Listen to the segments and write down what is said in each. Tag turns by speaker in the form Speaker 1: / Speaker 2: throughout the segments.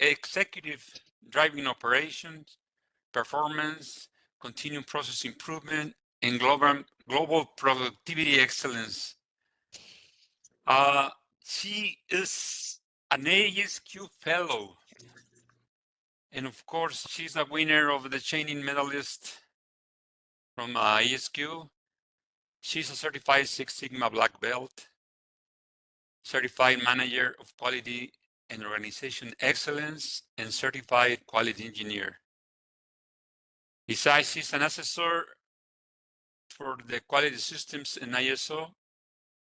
Speaker 1: executive driving operations, performance, continued process improvement, and global productivity excellence. She is an ASQ fellow. And of course, she's a winner of the training medalist from ASQ. She's a certified Six Sigma Black Belt, certified manager of quality and organization excellence, and certified quality engineer. Besides, she's an assessor for the quality systems in ISO,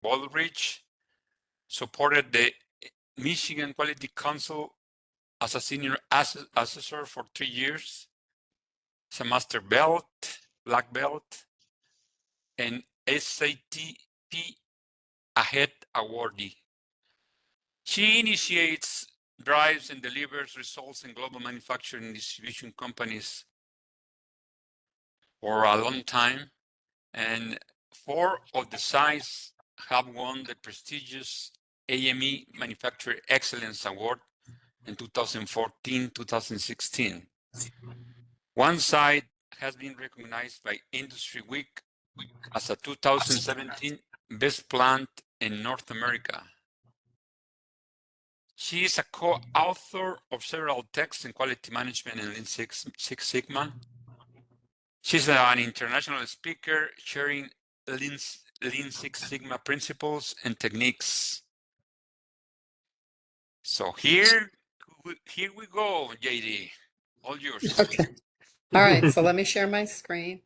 Speaker 1: Baldrige, supported the Michigan Quality Council as a senior assessor for 3 years. She's a master belt, black belt, and SATP Ahead awardee. She initiates, drives, and delivers results in global manufacturing and distribution companies for a long time, and 4 of the sites have won the prestigious AME Manufacturer Excellence Award in 2014-2016. One site has been recognized by Industry Week as a 2017 Best Plant in North America. She is a co-author of several texts in quality management and Lean Six Sigma. She's an international speaker sharing Lean Six Sigma principles and techniques. So here we go, JD. All yours.
Speaker 2: Okay. All right. So let me share my screen.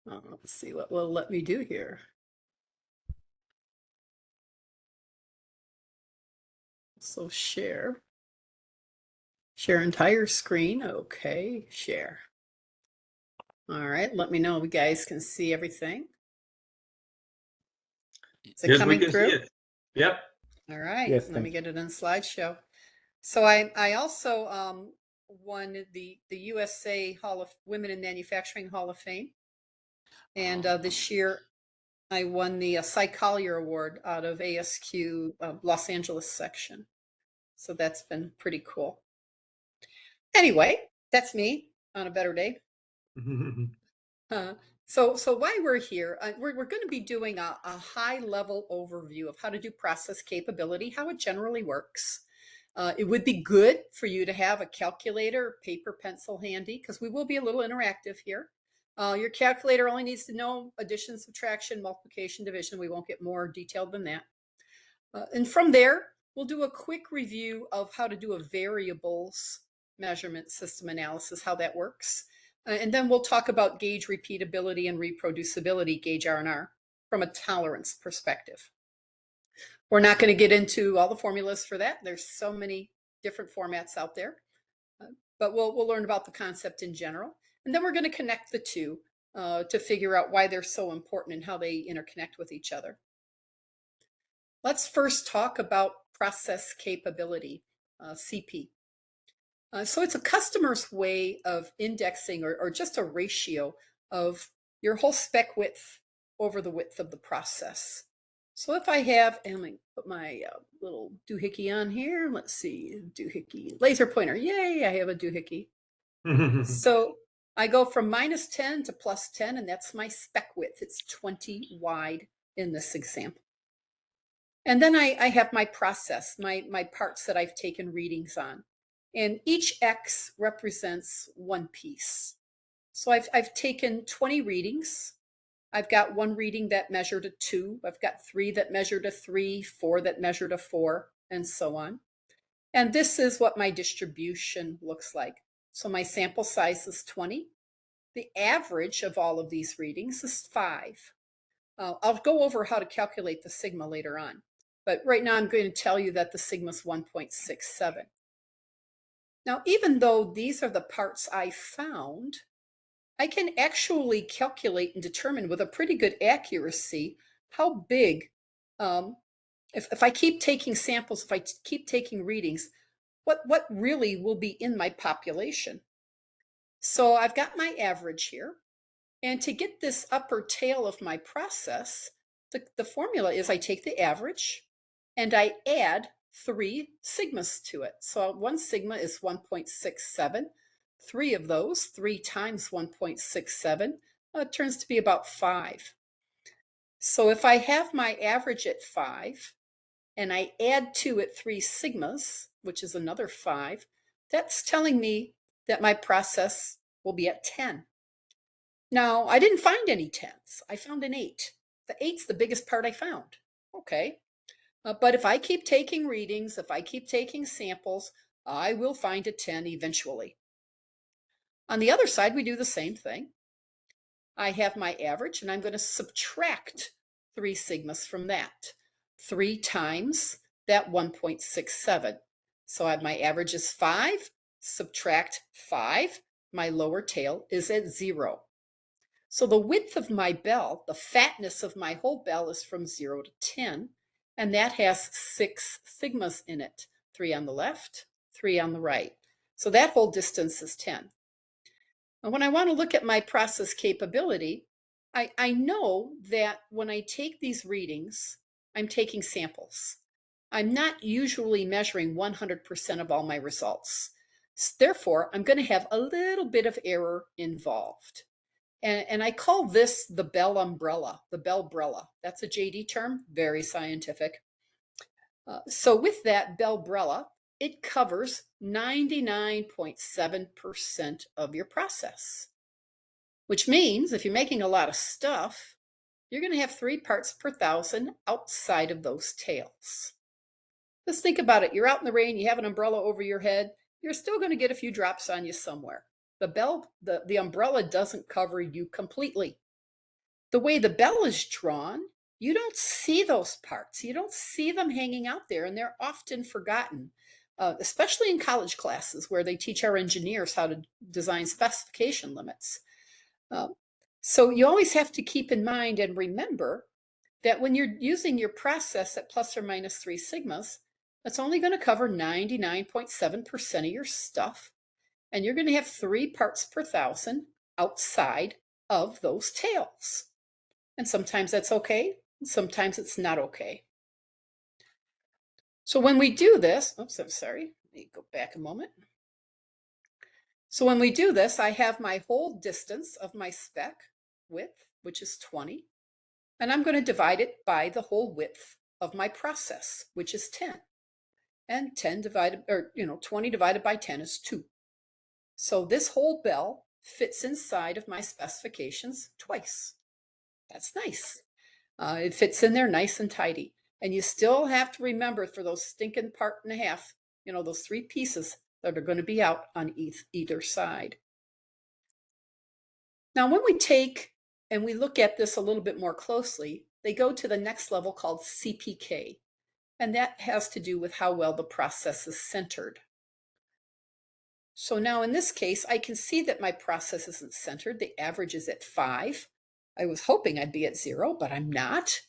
Speaker 2: Let's see what will let me do here. So share entire screen. Okay, share. All right, let me know if you guys can see everything. Is it coming through?
Speaker 3: See it. Yep.
Speaker 2: All right,
Speaker 4: yes,
Speaker 2: let me get it in slideshow. So I also won the USA Women in Manufacturing Hall of Fame. And this year I won the Cy Collier Award out of ASQ Los Angeles section. So that's been pretty cool. Anyway, that's me on a better day. So why we're here, we're going to be doing a high level overview of how to do process capability, how it generally works. It would be good for you to have a calculator, paper, pencil handy, because we will be a little interactive here. Your calculator only needs to know addition, subtraction, multiplication, division. We won't get more detailed than that. And from there, we'll do a quick review of how to do a variables measurement system analysis, how that works. And then we'll talk about gauge repeatability and reproducibility, gauge R&R, from a tolerance perspective. We're not going to get into all the formulas for that. There's so many different formats out there. But we'll learn about the concept in general. And then we're going to connect the two to figure out why they're so important and how they interconnect with each other. Let's first talk about process capability, CP. So it's a customer's way of indexing or just a ratio of your whole spec width over the width of the process. So if I have, and let me put my little doohickey on here. Let's see, doohickey, laser pointer. Yay, I have a doohickey. So I go from -10 to +10, and that's my spec width. It's 20 wide in this example. And then I have my process, my parts that I've taken readings on. And each X represents one piece. So I've taken 20 readings. I've got one reading that measured a 2. I've got 3 that measured a 3, 4 that measured a 4, and so on. And this is what my distribution looks like. So my sample size is 20. The average of all of these readings is 5. I'll go over how to calculate the sigma later on. But right now I'm going to tell you that the sigma is 1.67. Now, even though these are the parts I found, I can actually calculate and determine with a pretty good accuracy how big, if I keep taking samples, if I keep taking readings, what really will be in my population. So I've got my average here. And to get this upper tail of my process, the formula is I take the average and I add 3 sigmas to it. So 1 sigma is 1.67. 3 of those, 3 times 1.67, turns to be about 5. So if I have my average at 5, and I add to it 3 sigmas, which is another 5, that's telling me that my process will be at 10. Now, I didn't find any 10s. I found an 8. The 8's the biggest part I found. Okay. But if I keep taking readings, if I keep taking samples, I will find a 10 eventually. On the other side, we do the same thing. I have my average, and I'm going to subtract 3 sigmas from that. 3 times that 1.67. So I have my average is 5, subtract 5, my lower tail is at 0. So the width of my bell, the fatness of my whole bell, is from 0 to 10, and that has 6 sigmas in it, 3 on the left, 3 on the right. So that whole distance is 10. And when I want to look at my process capability, I know that when I take these readings, I'm taking samples. I'm not usually measuring 100% of all my results. Therefore, I'm going to have a little bit of error involved. And I call this the bell umbrella, the bellbrella. That's a JD term, very scientific. So with that bellbrella, it covers 99.7% of your process, which means if you're making a lot of stuff, you're going to have 3 parts per thousand outside of those tails. Just think about it. You're out in the rain, you have an umbrella over your head, you're still going to get a few drops on you somewhere. The umbrella doesn't cover you completely. The way the bell is drawn, you don't see those parts. You don't see them hanging out there, and they're often forgotten, especially in college classes where they teach our engineers how to design specification limits. So you always have to keep in mind and remember that when you're using your process at plus or minus 3 sigmas, that's only going to cover 99.7% of your stuff, and you're going to have 3 parts per thousand outside of those tails. And sometimes that's okay, and sometimes it's not okay. So when we do this, oops, I'm sorry, let me go back a moment. So when we do this, I have my whole distance of my spec width, which is 20, and I'm going to divide it by the whole width of my process, which is 10. And 10 divided, or 20 divided by 10 is 2. So this whole bell fits inside of my specifications twice. That's nice. It fits in there nice and tidy. And you still have to remember for those stinking part and a half, those 3 pieces that are going to be out on either side. Now, when we take and we look at this a little bit more closely, they go to the next level called Cpk. And that has to do with how well the process is centered. So now in this case, I can see that my process isn't centered. The average is at 5. I was hoping I'd be at 0, but I'm not.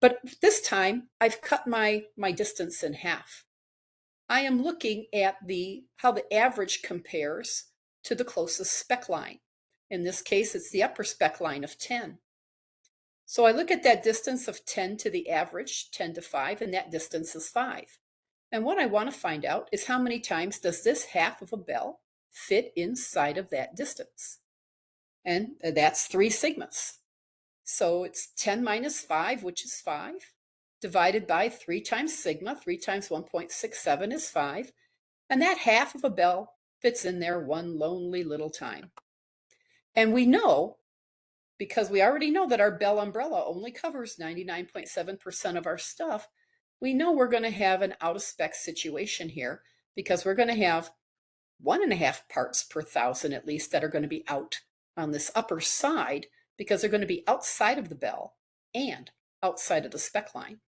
Speaker 2: But this time, I've cut my distance in half. I am looking at how the average compares to the closest spec line. In this case, it's the upper spec line of 10. So I look at that distance of 10 to the average, 10 to 5, and that distance is 5. And what I want to find out is how many times does this half of a bell fit inside of that distance? And that's 3 sigmas. So it's 10 minus 5, which is 5, divided by 3 times sigma. 3 times 1.67 is 5. And that half of a bell fits in there one lonely little time. And we know, because we already know that our bell umbrella only covers 99.7% of our stuff, we know we're going to have an out of spec situation here because we're going to have 1.5 parts per thousand at least that are going to be out on this upper side because they're going to be outside of the bell and outside of the spec line.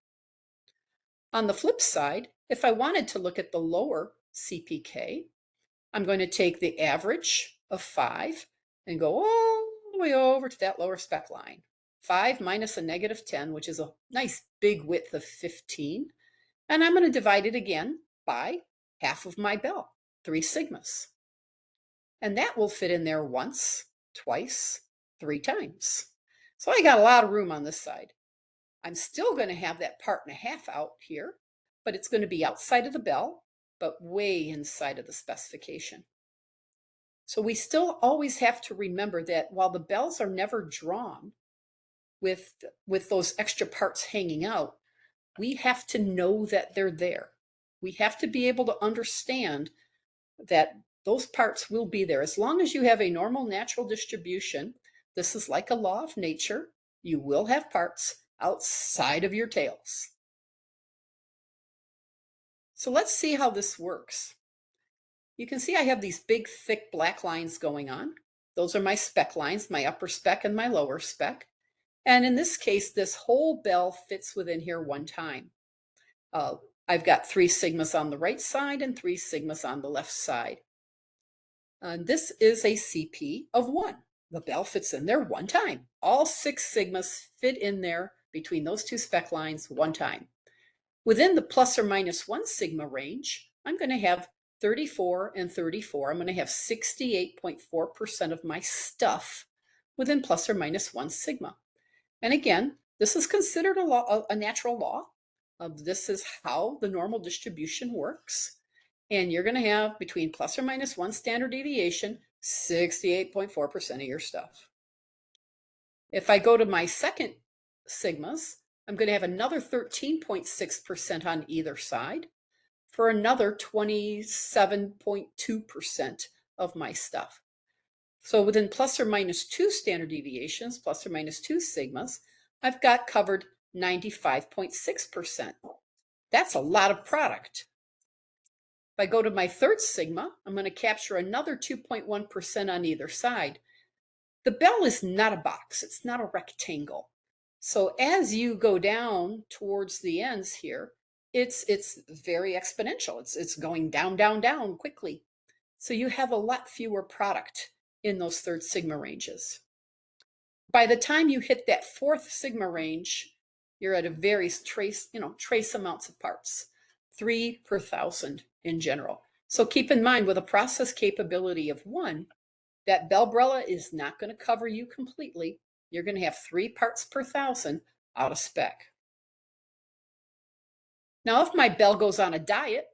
Speaker 2: On the flip side, if I wanted to look at the lower Cpk, I'm going to take the average of 5 and go all the way over to that lower spec line. 5 minus a negative 10, which is a nice big width of 15. And I'm going to divide it again by half of my bell, 3 sigmas. And that will fit in there once, twice, 3 times. So I got a lot of room on this side. I'm still going to have that part and a half out here, but it's going to be outside of the bell, but way inside of the specification. So we still always have to remember that while the bells are never drawn with those extra parts hanging out, we have to know that they're there. We have to be able to understand that those parts will be there. As long as you have a normal natural distribution, this is like a law of nature, you will have parts outside of your tails. So let's see how this works. You can see I have these big, thick black lines going on. Those are my spec lines, my upper spec and my lower spec. And in this case, this whole bell fits within here one time. I've got 3 sigmas on the right side and 3 sigmas on the left side. This is a CP of 1. The bell fits in there one time. All 6 sigmas fit in there between those 2 spec lines one time. Within the plus or minus 1 sigma range, I'm going to have 34 and 34. I'm going to have 68.4% of my stuff within plus or minus 1 sigma. And again, this is considered a natural law. This is how the normal distribution works. And you're going to have between plus or minus 1 standard deviation, 68.4% of your stuff. If I go to my second sigmas, I'm going to have another 13.6% on either side for another 27.2% of my stuff. So within plus or minus 2 standard deviations, plus or minus 2 sigmas, I've got covered 95.6%. That's a lot of product. If I go to my third sigma, I'm going to capture another 2.1% on either side. The bell is not a box. It's not a rectangle. So as you go down towards the ends here, it's very exponential. It's going down, down, down quickly. So you have a lot fewer product in those third sigma ranges. By the time you hit that fourth sigma range, you're at a very trace amounts of parts, 3 per 1,000 in general. So keep in mind, with a process capability of 1, that bellbrella is not going to cover you completely. You're going to have 3 parts per 1,000 out of spec. Now, if my bell goes on a diet,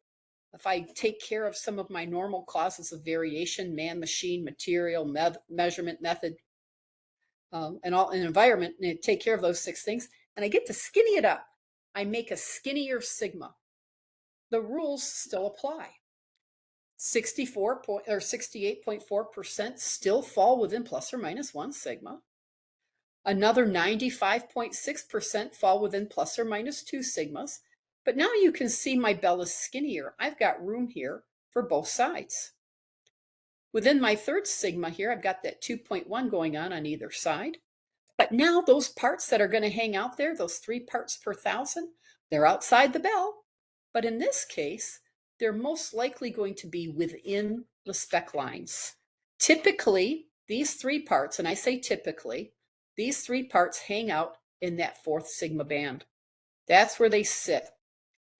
Speaker 2: if I take care of some of my normal causes of variation, man, machine, material, measurement, method, and environment, and take care of those 6 things, and I get to skinny it up, I make a skinnier sigma. The rules still apply. 68.4% still fall within plus or minus 1 sigma. Another 95.6% fall within plus or minus 2 sigmas. But now you can see my bell is skinnier. I've got room here for both sides. Within my third sigma here, I've got that 2.1 going on either side. But now those parts that are going to hang out there, those 3 parts per 1,000, they're outside the bell. But in this case, they're most likely going to be within the spec lines. Typically, these 3 parts, and I say typically, these 3 parts hang out in that 4th sigma band. That's where they sit.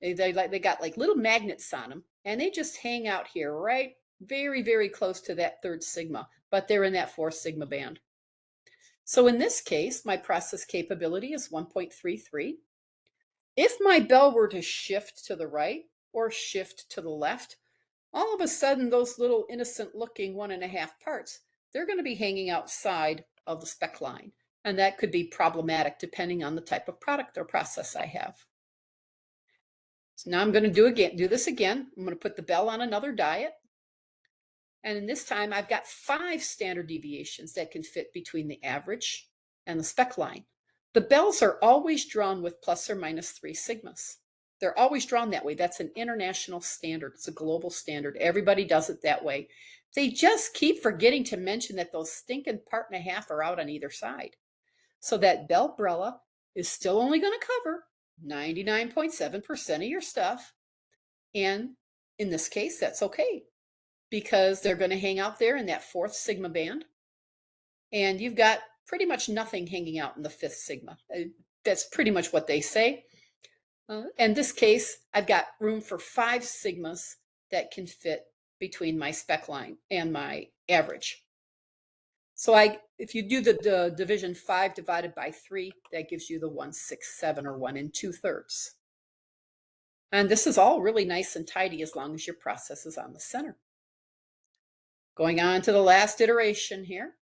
Speaker 2: They got like little magnets on them, and they just hang out here, right? Very, very close to that 3rd sigma, but they're in that 4th sigma band. So in this case, my process capability is 1.33. If my bell were to shift to the right or shift to the left, all of a sudden those little innocent looking 1.5 parts, they're going to be hanging outside of the spec line. And that could be problematic depending on the type of product or process I have. So now I'm going to do this again. I'm going to put the bell on another diet. And in this time, I've got 5 standard deviations that can fit between the average and the spec line. The bells are always drawn with plus or minus 3 sigmas. They're always drawn that way. That's an international standard. It's a global standard. Everybody does it that way. They just keep forgetting to mention that those stinking 1.5 are out on either side. So that bellbrella is still only going to cover 99.7% of your stuff. And in this case, that's okay, because they're going to hang out there in that 4th sigma band. And you've got pretty much nothing hanging out in the 5th sigma. That's pretty much what they say. In this case, I've got room for 5 sigmas that can fit between my spec line and my average. So if you do the division 5 divided by 3, that gives you the 167, or 1 2/3. And this is all really nice and tidy as long as your process is on the center. Going on to the last iteration here.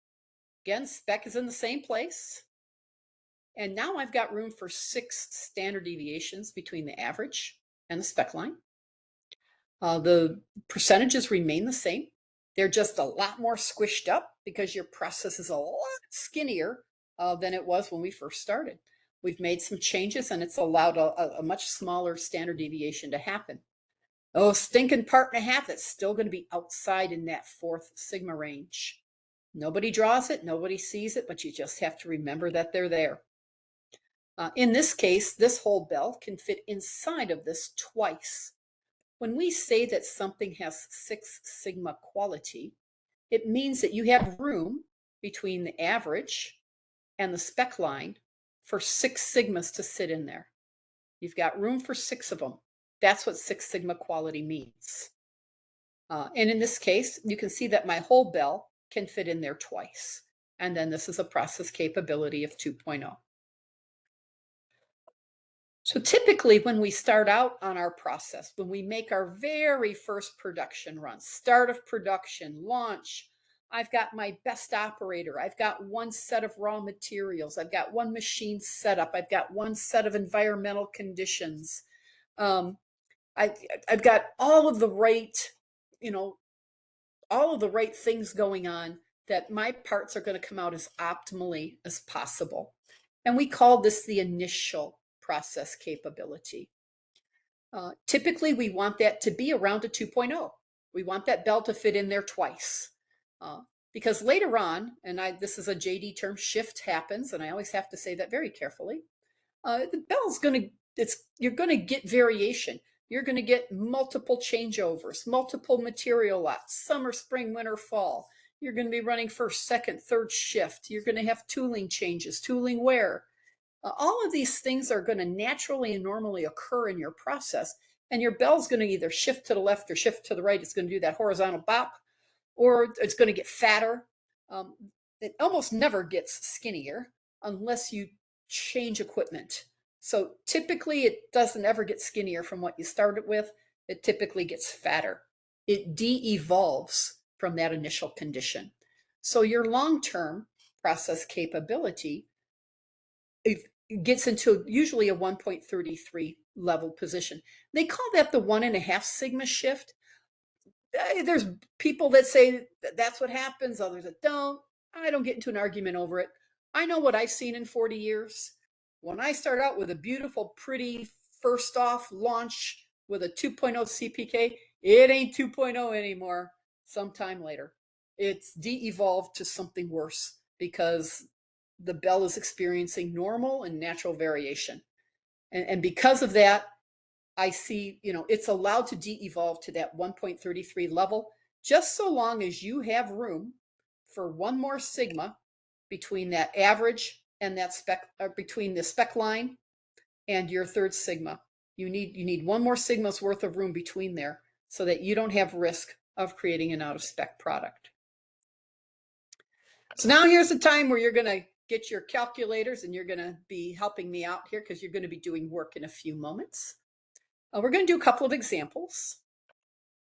Speaker 2: Again, spec is in the same place. And now I've got room for 6 standard deviations between the average and the spec line. The percentages remain the same. They're just a lot more squished up because your process is a lot skinnier than it was when we first started. We've made some changes and it's allowed a much smaller standard deviation to happen. Oh, stinking 1.5, that's still going to be outside in that 4th sigma range. Nobody draws it, nobody sees it, but you just have to remember that they're there. In this case, this whole bell can fit inside of this twice. When we say that something has 6 sigma quality, it means that you have room between the average and the spec line for 6 sigmas to sit in there. You've got room for 6 of them. That's what 6 sigma quality means. And in this case, you can see that my whole bell can fit in there twice. And then this is a process capability of 2.0. So typically when we start out on our process, when we make our very first production run, start of production, launch, I've got my best operator. I've got one set of raw materials. I've got one machine setup. I've got one set of environmental conditions. I've got all of the right, all of the right things going on that my parts are going to come out as optimally as possible. And we call this the initial process capability. Typically, we want that to be around a 2.0. We want that bell to fit in there twice. Because later on, and this is a JD term, shift happens, and I always have to say that very carefully. The bell's you're going to get variation. You're going to get multiple changeovers, multiple material lots, summer, spring, winter, fall. You're going to be running first, second, third shift. You're going to have tooling changes, tooling wear. All of these things are going to naturally and normally occur in your process, and your bell's going to either shift to the left or shift to the right. It's going to do that horizontal bop, or it's going to get fatter. It almost never gets skinnier unless you change equipment. So typically it doesn't ever get skinnier from what you started with. It typically gets fatter. It de-evolves from that initial condition. So your long-term process capability, it gets into usually a 1.33 level position. They call that the 1.5 sigma shift. There's people that say that's what happens, others that don't. I don't get into an argument over it. I know what I've seen in 40 years. When I start out with a beautiful, pretty first off launch with a 2.0 CPK, it ain't 2.0 anymore sometime later. It's de-evolved to something worse because the bell is experiencing normal and natural variation. And because of that, I see, it's allowed to de-evolve to that 1.33 level, just so long as you have room for one more sigma between that average and that spec, or between the spec line and your third sigma. You need one more sigma's worth of room between there so that you don't have risk of creating an out of spec product. So now here's the time where you're going to get your calculators and you're going to be helping me out here because you're going to be doing work in a few moments. We're going to do a couple of examples.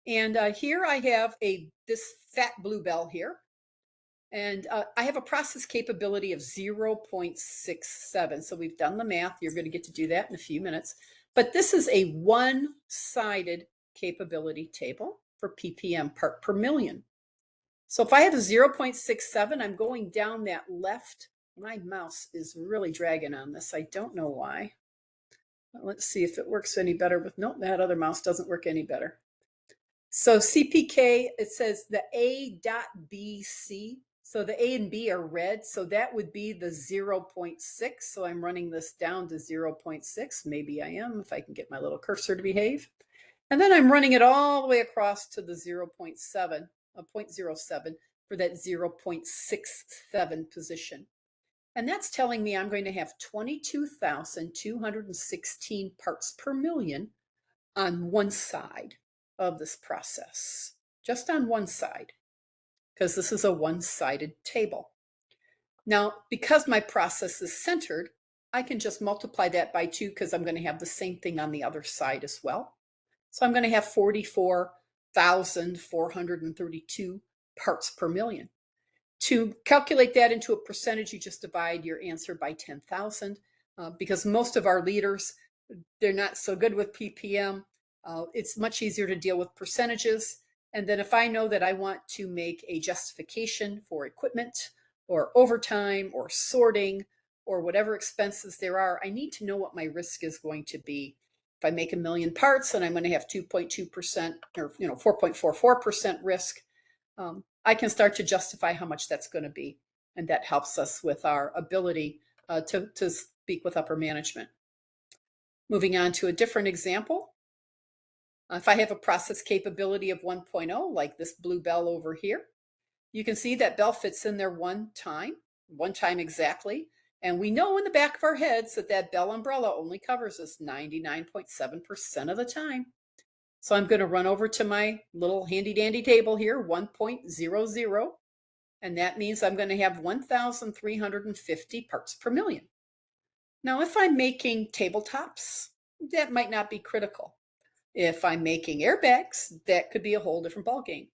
Speaker 2: And here I have this fat blue bell here. And I have a process capability of 0.67. So we've done the math. You're going to get to do that in a few minutes. But this is a one-sided capability table for ppm, part per million. So if I have a 0.67, I'm going down that left. My mouse is really dragging on this. I don't know why. Let's see if it works any better with, nope, that other mouse doesn't work any better. So CPK, it says the A.BC. So the A and B are red. So that would be the 0.6. So I'm running this down to 0.6. Maybe I am, if I can get my little cursor to behave. And then I'm running it all the way across to the 0.7, 0.07 for that 0.67 position. And that's telling me I'm going to have 22,216 parts per million on one side of this process, just on one side, because this is a one-sided table. Now, because my process is centered, I can just multiply that by 2 because I'm going to have the same thing on the other side as well. So I'm going to have 44,432 parts per million. To calculate that into a percentage, you just divide your answer by 10,000 because most of our leaders, they're not so good with ppm. It's much easier to deal with percentages. And then if I know that I want to make a justification for equipment or overtime or sorting or whatever expenses there are, I need to know what my risk is going to be. If I make 1 million parts and I'm going to have 2.2% or 4.44% risk, I can start to justify how much that's going to be. And that helps us with our ability to speak with upper management. Moving on to a different example. If I have a process capability of 1.0, like this blue bell over here, you can see that bell fits in there one time exactly. And we know in the back of our heads that that bell umbrella only covers us 99.7% of the time. So I'm going to run over to my little handy dandy table here, 1.00, and that means I'm going to have 1,350 parts per million. Now, if I'm making tabletops, that might not be critical. If I'm making airbags, that could be a whole different ballgame.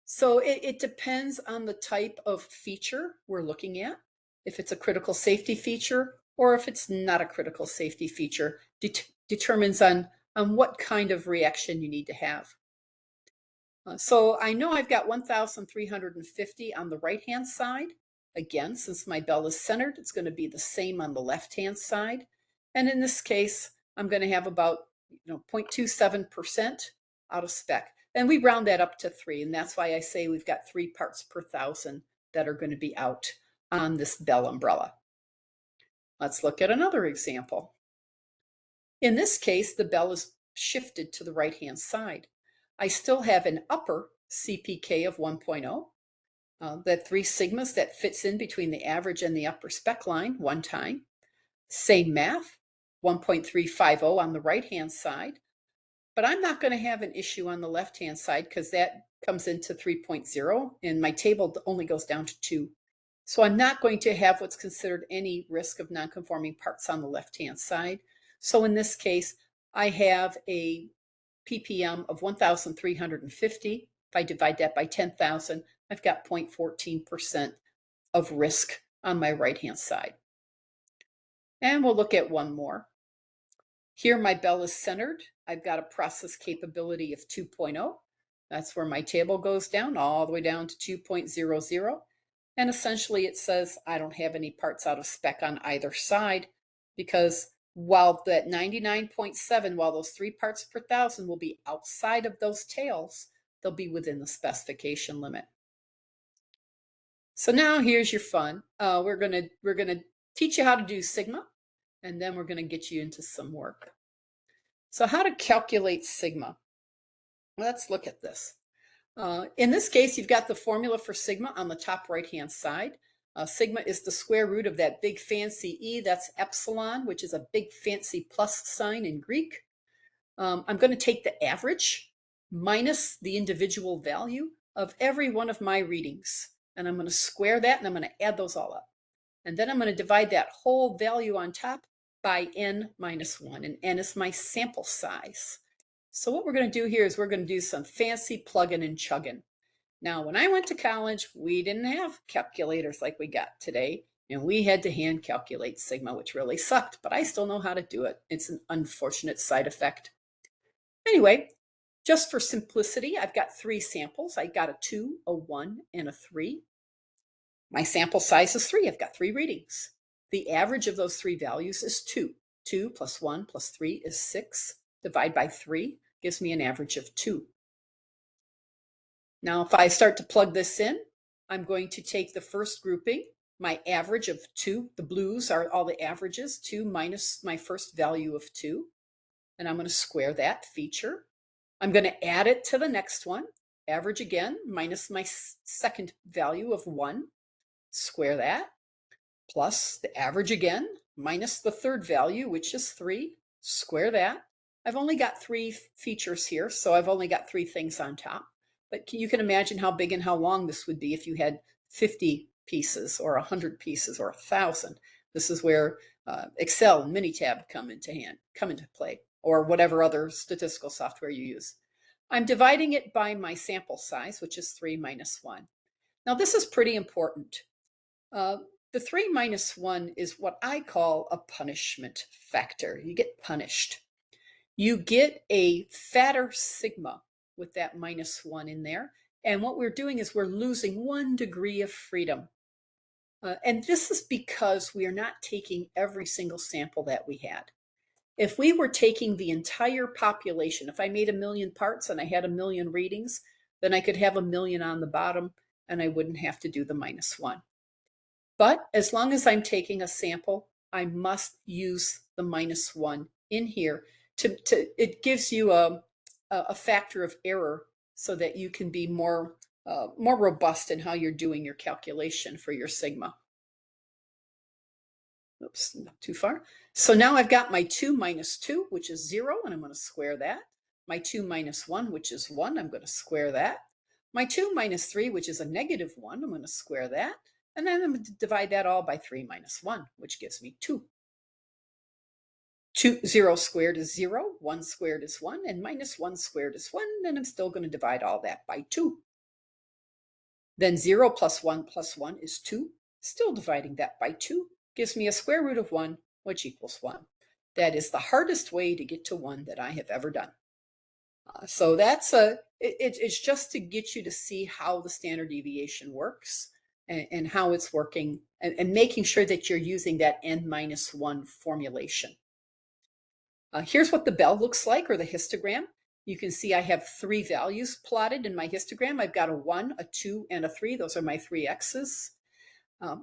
Speaker 2: So it depends on the type of feature we're looking at, if it's a critical safety feature or if it's not a critical safety feature, determines on what kind of reaction you need to have. So I know I've got 1,350 on the right-hand side. Again, since my bell is centered, it's going to be the same on the left-hand side. And in this case, I'm going to have about 0.27% out of spec. And we round that up to 3. And that's why I say we've got 3 parts per 1,000 that are going to be out on this bell umbrella. Let's look at another example. In this case, the bell is shifted to the right-hand side. I still have an upper CPK of 1.0, that 3 sigmas that fits in between the average and the upper spec line one time. Same math, 1.350 on the right-hand side. But I'm not going to have an issue on the left-hand side because that comes into 3.0 and my table only goes down to 2. So I'm not going to have what's considered any risk of non-conforming parts on the left-hand side. So in this case, I have a ppm of 1,350. If I divide that by 10,000, I've got 0.14% of risk on my right-hand side. And we'll look at one more. Here my bell is centered. I've got a process capability of 2.0. That's where my table goes down, all the way down to 2.00. And essentially it says I don't have any parts out of spec on either side because while that 99.7, while those 3 parts per 1,000 will be outside of those tails, they'll be within the specification limit. So now here's your fun. We're gonna teach you how to do sigma, and then we're gonna get you into some work. So how to calculate sigma? Let's look at this. In this case, you've got the formula for sigma on the top right-hand side. Sigma is the square root of that big fancy E, that's epsilon, which is a big fancy plus sign in Greek. I'm going to take the average minus the individual value of every one of my readings. And I'm going to square that and I'm going to add those all up. And then I'm going to divide that whole value on top by n minus 1. And n is my sample size. So what we're going to do here is we're going to do some fancy plugging and chugging. Now, when I went to college, we didn't have calculators like we got today, and we had to hand calculate sigma, which really sucked, but I still know how to do it. It's an unfortunate side effect. Anyway, just for simplicity, I've got 3 samples. I got a 2, a 1, and a 3. My sample size is 3. I've got 3 readings. The average of those 3 values is 2. 2 plus 1 plus 3 is 6. Divide by 3 gives me an average of 2. Now, if I start to plug this in, I'm going to take the first grouping, my average of 2. The blues are all the averages, 2 minus my first value of 2. And I'm going to square that feature. I'm going to add it to the next one, average again, minus my second value of 1. Square that, plus the average again, minus the third value, which is 3. Square that. I've only got 3 features here, so I've only got 3 things on top. But you can imagine how big and how long this would be if you had 50 pieces or 100 pieces or 1,000. This is where Excel and Minitab come into play. or whatever other statistical software you use. I'm dividing it by my sample size, which is 3 minus 1. Now, this is pretty important. The 3 minus 1 is what I call a punishment factor. You get punished. You get a fatter sigma with that minus 1 in there. And what we're doing is we're losing 1 degree of freedom. And this is because we are not taking every single sample that we had. If we were taking the entire population, if I made 1 million parts and I had 1 million readings, then I could have 1 million on the bottom and I wouldn't have to do the minus 1. But as long as I'm taking a sample, I must use the minus 1 in here. It gives you a factor of error so that you can be more robust in how you're doing your calculation for your sigma. Oops, not too far. So now I've got my 2 minus 2, which is 0, and I'm going to square that. My 2 minus 1, which is 1, I'm going to square that. My 2 minus 3, which is a negative 1, I'm going to square that. And then I'm going to divide that all by 3 minus 1, which gives me 2. 0 squared is 0, 1 squared is 1, and minus 1 squared is 1, and I'm still going to divide all that by 2. Then 0 plus 1 is 2, still dividing that by 2, gives me a square root of 1, which equals 1. That is the hardest way to get to 1 that I have ever done. So that's it's just to get you to see how the standard deviation works and how it's working and making sure that you're using that n minus 1 formulation. Here's what the bell looks like, or the histogram. You can see I have 3 values plotted in my histogram. I've got a 1, a 2, and a 3. Those are my 3 x's.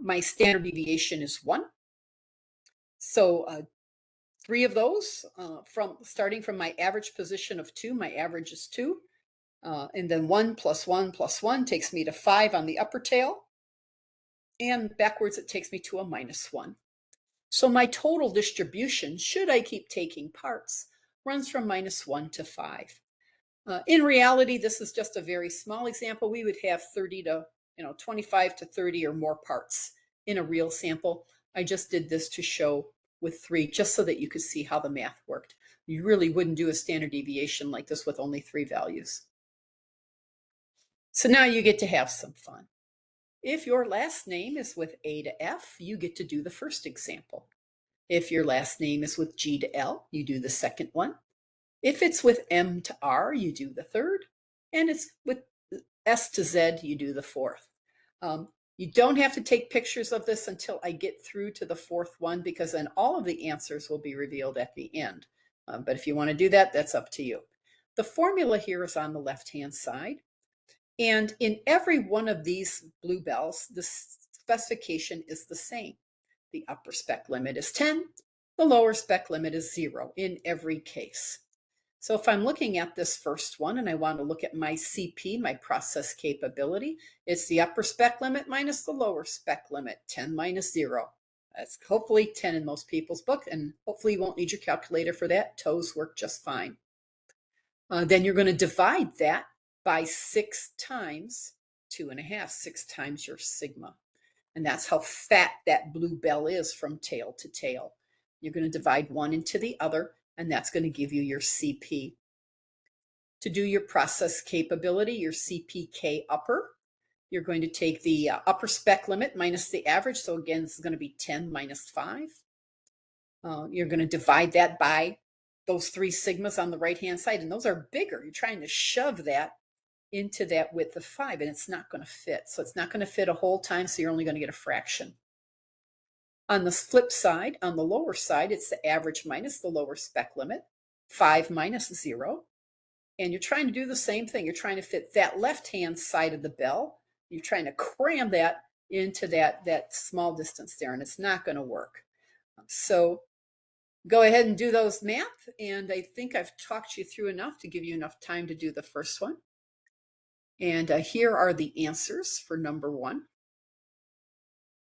Speaker 2: My standard deviation is 1. So 3 of those, starting from my average position of 2, my average is 2. And then 1 plus 1 plus 1 takes me to 5 on the upper tail. And backwards, it takes me to a minus 1. So my total distribution, should I keep taking parts, runs from minus 1 to 5. In reality, this is just a very small example. We would have 30 to 25 to 30 or more parts in a real sample. I just did this to show with 3, just so that you could see how the math worked. You really wouldn't do a standard deviation like this with only 3 values. So now you get to have some fun. If your last name is with A to F, you get to do the first example. If your last name is with G to L, you do the second one. If it's with M to R, you do the third. And it's with S to Z, you do the fourth. You don't have to take pictures of this until I get through to the fourth one, because then all of the answers will be revealed at the end. But if you want to do that, that's up to you. The formula here is on the left-hand side. And in every one of these blue bells, the specification is the same. The upper spec limit is 10. The lower spec limit is 0 in every case. So if I'm looking at this first one and I want to look at my CP, my process capability, it's the upper spec limit minus the lower spec limit, 10 minus 0. That's hopefully 10 in most people's book, and hopefully you won't need your calculator for that. Toes work just fine. Then you're going to divide that by 6 times 2.5, 6 times your sigma. And that's how fat that blue bell is from tail to tail. You're going to divide one into the other, and that's going to give you your CP. To do your process capability, your CPK upper, you're going to take the upper spec limit minus the average. So again, this is going to be 10 minus 5. You're going to divide that by those 3 sigmas on the right-hand side, and those are bigger. You're trying to shove that into that width of 5, and it's not going to fit. So it's not going to fit a whole time, so you're only going to get a fraction. On the flip side, on the lower side, it's the average minus the lower spec limit, 5 minus 0. And you're trying to do the same thing. You're trying to fit that left-hand side of the bell. You're trying to cram that into that small distance there, and it's not going to work. So go ahead and do those math, and I think I've talked you through enough to give you enough time to do the first one. And here are the answers for number 1.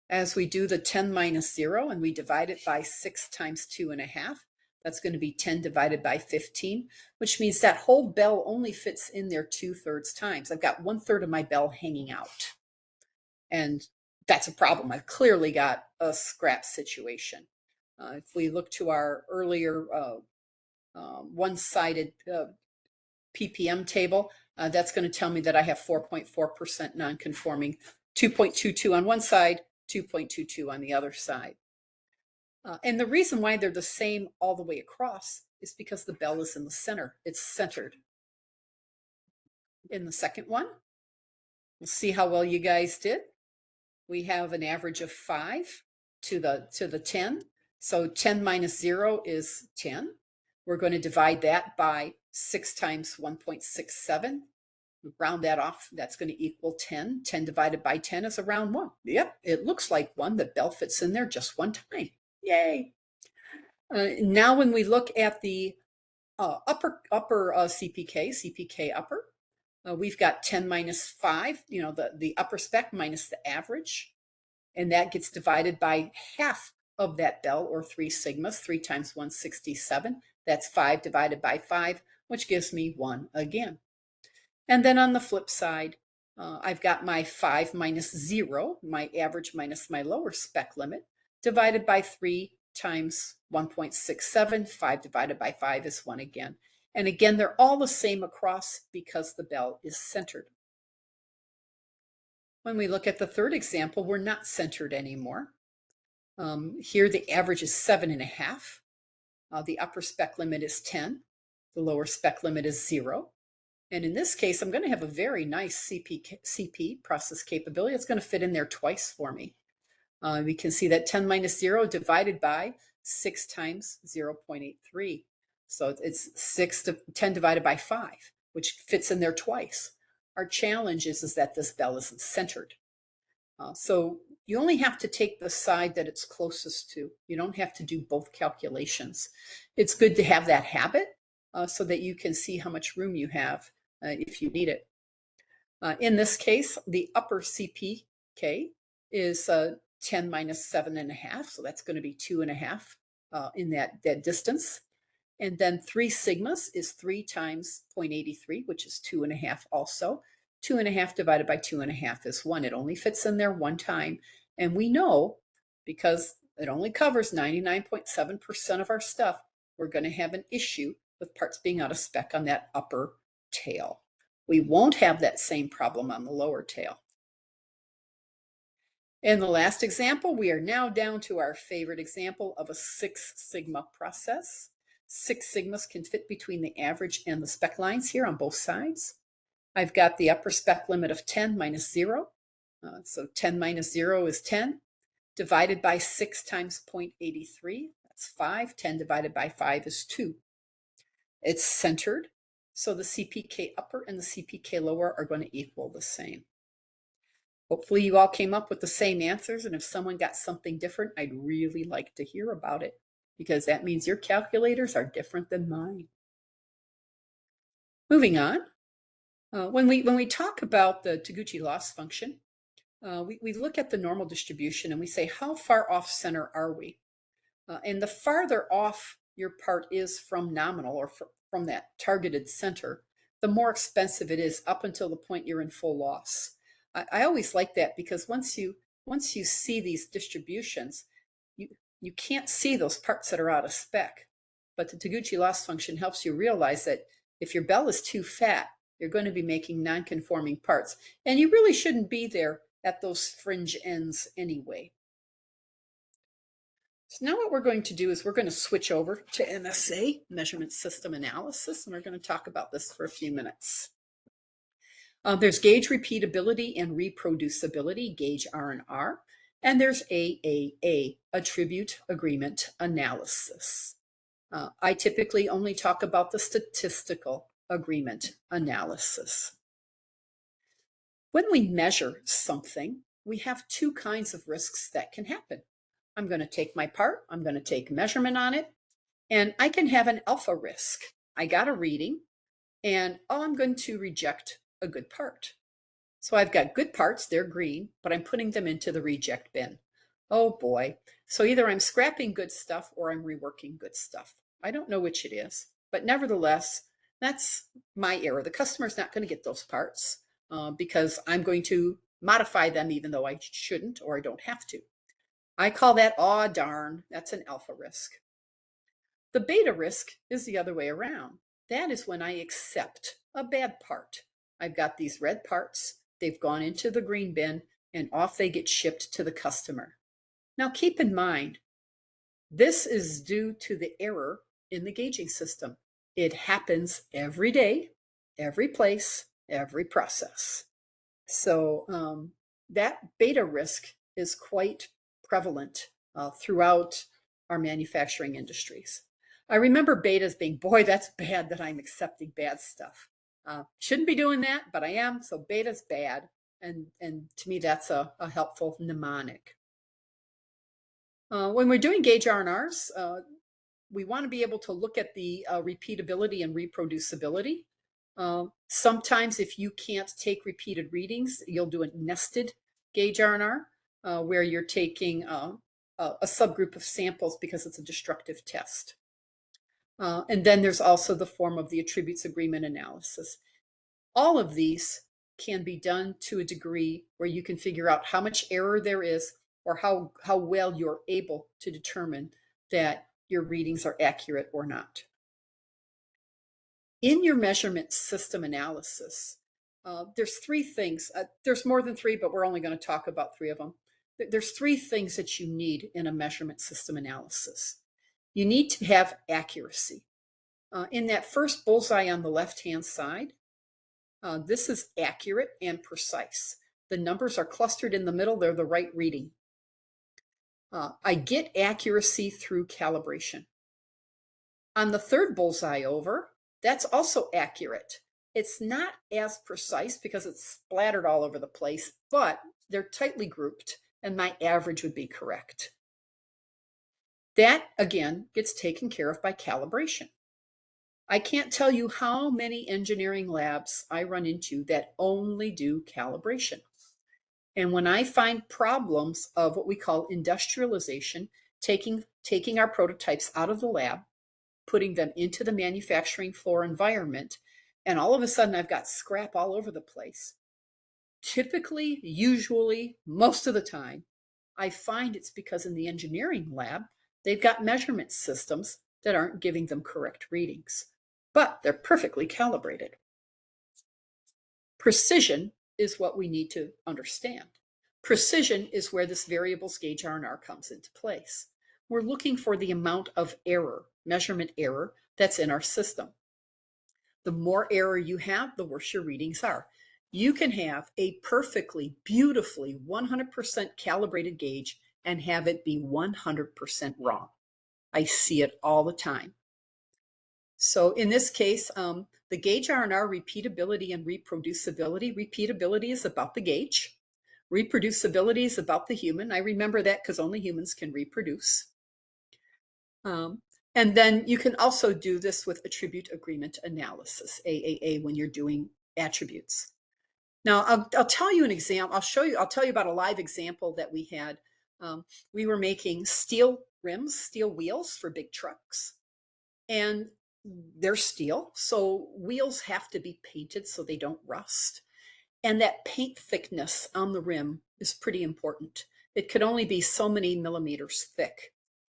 Speaker 2: As we do the 10 minus 0 and we divide it by 6 times 2.5, that's going to be 10 divided by 15, which means that whole bell only fits in there 2/3 times. I've got 1/3 of my bell hanging out. And that's a problem. I've clearly got a scrap situation. If we look to our earlier one-sided ppm table, that's going to tell me that I have 4.4% non-conforming, 2.22 on one side, 2.22 on the other side. And the reason why they're the same all the way across is because the bell is in the center. It's centered. In the second one, we'll see how well you guys did. We have an average of 5 to the 10. So 10 minus 0 is 10. We're going to divide that by 6 times 1.67. Round that off, that's going to equal 10. 10 divided by 10 is around 1. Yep, it looks like 1. The bell fits in there just one time. Yay. Now when we look at the upper CPK upper, we've got 10 minus 5, the upper spec minus the average, and that gets divided by half of that bell, or 3 sigmas. 3 times 167. That's 5 divided by 5, which gives me 1 again. And then on the flip side, I've got my 5 minus 0, my average minus my lower spec limit, divided by 3 times 1.67. 5 divided by 5 is 1 again. And again, they're all the same across because the bell is centered. When we look at the third example, we're not centered anymore. Here, the average is 7.5. The upper spec limit is 10. The lower spec limit is 0. And in this case, I'm going to have a very nice CP process capability. It's going to fit in there twice for me. We can see that 10 minus 0 divided by 6 times 0.83. So it's 10 divided by 5, which fits in there twice. Our challenge is that this bell isn't centered. So you only have to take the side that it's closest to. You don't have to do both calculations. It's good to have that habit so that you can see how much room you have if you need it. In this case, the upper CPK is 10 minus 7.5, so that's going to be 2.5 in that distance. And then 3 sigmas is 3 times 0.83, which is 2.5 also. 2.5 divided by 2.5 is 1. It only fits in there one time. And we know, because it only covers 99.7% of our stuff, we're going to have an issue with parts being out of spec on that upper tail. We won't have that same problem on the lower tail. In the last example, we are now down to our favorite example of a 6 sigma process. 6 sigmas can fit between the average and the spec lines here on both sides. I've got the upper spec limit of 10 minus 0. So 10 minus 0 is 10. Divided by 6 times 0.83, that's 5. 10 divided by 5 is 2. It's centered, so the CPK upper and the CPK lower are going to equal the same. Hopefully you all came up with the same answers, and if someone got something different, I'd really like to hear about it, because that means your calculators are different than mine. Moving on, when we talk about the Taguchi loss function, we look at the normal distribution and we say, how far off center are we? And the farther off your part is from nominal, or from that targeted center, the more expensive it is up until the point you're in full loss. I always like that, because once you see these distributions, you can't see those parts that are out of spec. But the Taguchi loss function helps you realize that if your bell is too fat, you're going to be making non-conforming parts, and you really shouldn't be there at those fringe ends anyway. So now what we're going to do is we're going to switch over to MSA, Measurement System Analysis, and we're going to talk about this for a few minutes. There's gauge repeatability and reproducibility, gauge R&R, and there's AAA, Attribute Agreement Analysis. I typically only talk about the statistical agreement analysis. When we measure something, we have 2 kinds of risks that can happen. I'm going to take my part, I'm going to take measurement on it, and I can have an alpha risk. I got a reading, and I'm going to reject a good part. So I've got good parts, they're green, but I'm putting them into the reject bin. Oh boy. So either I'm scrapping good stuff or I'm reworking good stuff. I don't know which it is, but nevertheless, that's my error. The customer's not going to get those parts because I'm going to modify them even though I shouldn't, or I don't have to. I call that, aw darn, that's an alpha risk. The beta risk is the other way around. That is when I accept a bad part. I've got these red parts, they've gone into the green bin, and off they get shipped to the customer. Now keep in mind, this is due to the error in the gauging system. It happens every day, every place, every process. So that beta risk is quite prevalent throughout our manufacturing industries. I remember betas being, boy, that's bad that I'm accepting bad stuff. Shouldn't be doing that, but I am. So beta's bad. And to me, that's a helpful mnemonic. When we're doing gauge R&Rs, we want to be able to look at the repeatability and reproducibility. Sometimes if you can't take repeated readings, you'll do a nested gauge R&R where you're taking a subgroup of samples because it's a destructive test. And then there's also the form of the attributes agreement analysis. All of these can be done to a degree where you can figure out how much error there is or how well you're able to determine that your readings are accurate or not. In your measurement system analysis, there's three things. There's more than three, but we're only going to talk about three of them. There's three things that you need in a measurement system analysis. You need to have accuracy. In that first bullseye on the left-hand side, this is accurate and precise. The numbers are clustered in the middle. They're the right reading. I get accuracy through calibration. On the third bullseye over, that's also accurate. It's not as precise because it's splattered all over the place, but they're tightly grouped and my average would be correct. That, again, gets taken care of by calibration. I can't tell you how many engineering labs I run into that only do calibration. And when I find problems of what we call industrialization, taking our prototypes out of the lab, putting them into the manufacturing floor environment, and all of a sudden I've got scrap all over the place. Typically, usually, most of the time, I find it's because in the engineering lab, they've got measurement systems that aren't giving them correct readings, but they're perfectly calibrated. Precision is what we need to understand. Precision is where this variables gauge R&R comes into place. We're looking for the amount of error, measurement error, that's in our system. The more error you have, the worse your readings are. You can have a perfectly, beautifully 100% calibrated gauge and have it be 100% wrong. I see it all the time. So in this case, the gauge R&R repeatability and reproducibility. Repeatability is about the gauge. Reproducibility is about the human. I remember that because only humans can reproduce. And then you can also do this with attribute agreement analysis, AAA, when you're doing attributes. Now, I'll tell you an example. I'll tell you about a live example that we had. We were making steel rims, steel wheels for big trucks. And they're steel, so wheels have to be painted so they don't rust. And that paint thickness on the rim is pretty important. It could only be so many millimeters thick.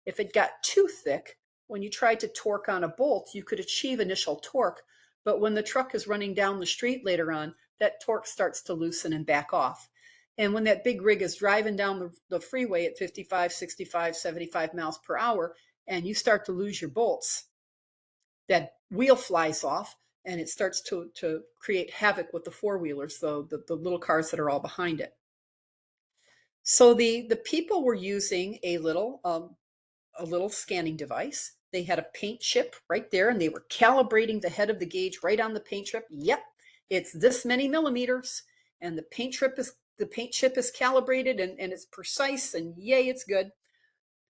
Speaker 2: If it got too thick, when you tried to torque on a bolt, you could achieve initial torque, but when the truck is running down the street later on, that torque starts to loosen and back off. And when that big rig is driving down the freeway at 55, 65, 75 miles per hour, and you start to lose your bolts, that wheel flies off and it starts to create havoc with the four-wheelers, the little cars that are all behind it. So the people were using a little scanning device. They had a paint chip right there and they were calibrating the head of the gauge right on the paint chip. Yep, it's this many millimeters and the paint chip is calibrated and it's precise and yay, it's good.